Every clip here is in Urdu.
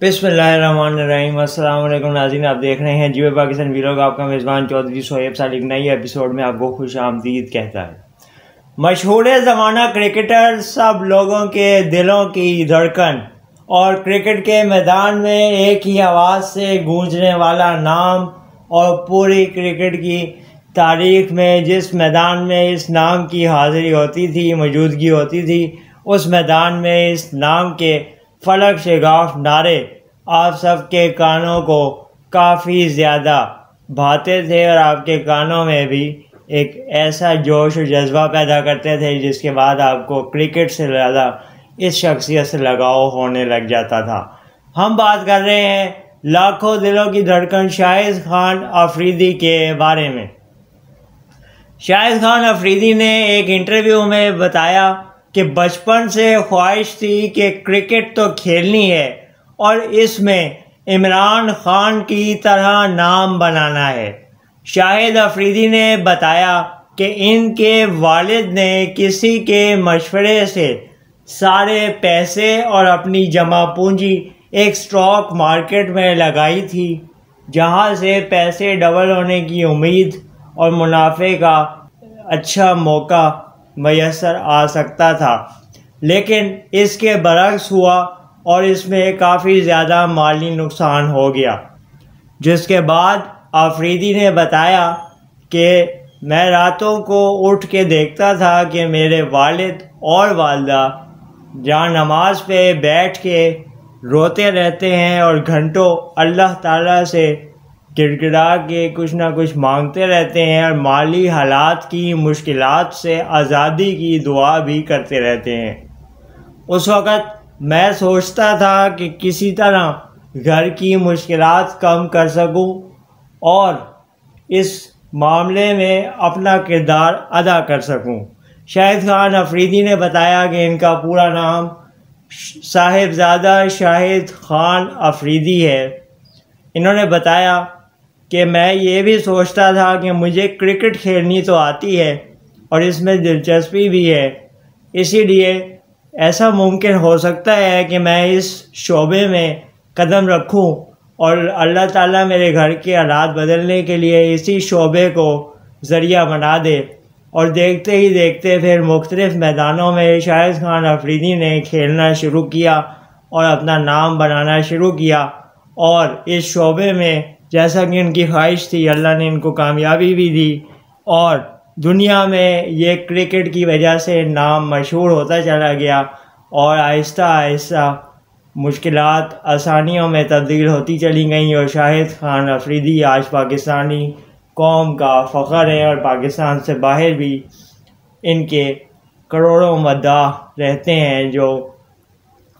بسم اللہ الرحمن الرحیم۔ السلام علیکم ناظرین، آپ دیکھ رہے ہیں جیو پاکستان ویلاگ۔ آپ کا میزبان چودھری شعیب صالح نئی ایپیسوڈ میں آپ کو خوش آمدید کہتا ہے۔ مشہور زمانہ کرکٹر، سب لوگوں کے دلوں کی دھڑکن اور کرکٹ کے میدان میں ایک ہی آواز سے گونجنے والا نام، اور پوری کرکٹ کی تاریخ میں جس میدان میں اس نام کی حاضری ہوتی تھی، موجودگی ہوتی تھی، اس میدان میں اس نام کے فلک شگاف نعرے آپ سب کے کانوں کو کافی زیادہ بھاتے تھے، اور آپ کے کانوں میں بھی ایک ایسا جوش و جذبہ پیدا کرتے تھے جس کے بعد آپ کو کرکٹ سے زیادہ اس شخصیت سے لگاؤ ہونے لگ جاتا تھا۔ ہم بات کر رہے ہیں لاکھوں دلوں کی دھڑکن شاہد خان افریدی کے بارے میں۔ شاہد خان افریدی نے ایک انٹرویو میں بتایا کہ بچپن سے خواہش تھی کہ کرکٹ تو کھیلنی ہے اور اس میں عمران خان کی طرح نام بنانا ہے۔ شاہد افریدی نے بتایا کہ ان کے والد نے کسی کے مشورے سے سارے پیسے اور اپنی جمع پونجی ایک سٹاک مارکیٹ میں لگائی تھی، جہاں سے پیسے ڈبل ہونے کی امید اور منافع کا اچھا موقع میسر آ سکتا تھا، لیکن اس کے برعکس ہوا اور اس میں کافی زیادہ مالی نقصان ہو گیا۔ جس کے بعد افریدی نے بتایا کہ میں راتوں کو اٹھ کے دیکھتا تھا کہ میرے والد اور والدہ جہاں نماز پہ بیٹھ کے روتے رہتے ہیں اور گھنٹوں اللہ تعالیٰ سے گڑ گڑا کے کچھ نہ کچھ مانگتے رہتے ہیں، اور مالی حالات کی مشکلات سے آزادی کی دعا بھی کرتے رہتے ہیں۔ اس وقت میں سوچتا تھا کہ کسی طرح گھر کی مشکلات کم کر سکوں اور اس معاملے میں اپنا کردار ادا کر سکوں۔ شاہد خان افریدی نے بتایا کہ ان کا پورا نام صاحبزادہ شاہد خان افریدی ہے۔ انہوں نے بتایا کہ میں یہ بھی سوچتا تھا کہ مجھے کرکٹ کھیلنی تو آتی ہے اور اس میں دلچسپی بھی ہے، اسی لیے ایسا ممکن ہو سکتا ہے کہ میں اس شعبے میں قدم رکھوں اور اللہ تعالیٰ میرے گھر کے حالات بدلنے کے لیے اسی شعبے کو ذریعہ بنا دے۔ اور دیکھتے ہی دیکھتے پھر مختلف میدانوں میں شاہد خان افریدی نے کھیلنا شروع کیا اور اپنا نام بنانا شروع کیا، اور اس شعبے میں جیسا کہ ان کی خواہش تھی اللہ نے ان کو کامیابی بھی دی، اور دنیا میں یہ کرکٹ کی وجہ سے نام مشہور ہوتا چلا گیا، اور آہستہ آہستہ مشکلات آسانیوں میں تبدیل ہوتی چلی گئیں، اور شاہد خان افریدی آج پاکستانی قوم کا فخر ہے، اور پاکستان سے باہر بھی ان کے کروڑوں مداح رہتے ہیں جو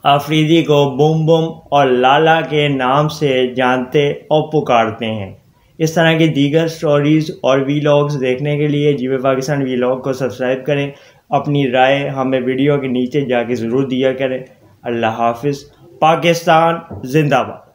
افریدی کو بوم بوم اور لالا کے نام سے جانتے اور پکارتے ہیں۔ اس طرح کی دیگر سٹوریز اور ویلاگز دیکھنے کے لیے جیو پاکستان ویلاگ کو سبسکرائب کریں۔ اپنی رائے ہمیں ویڈیو کے نیچے جا کے ضرور دیا کریں۔ اللہ حافظ۔ پاکستان زندہ باد۔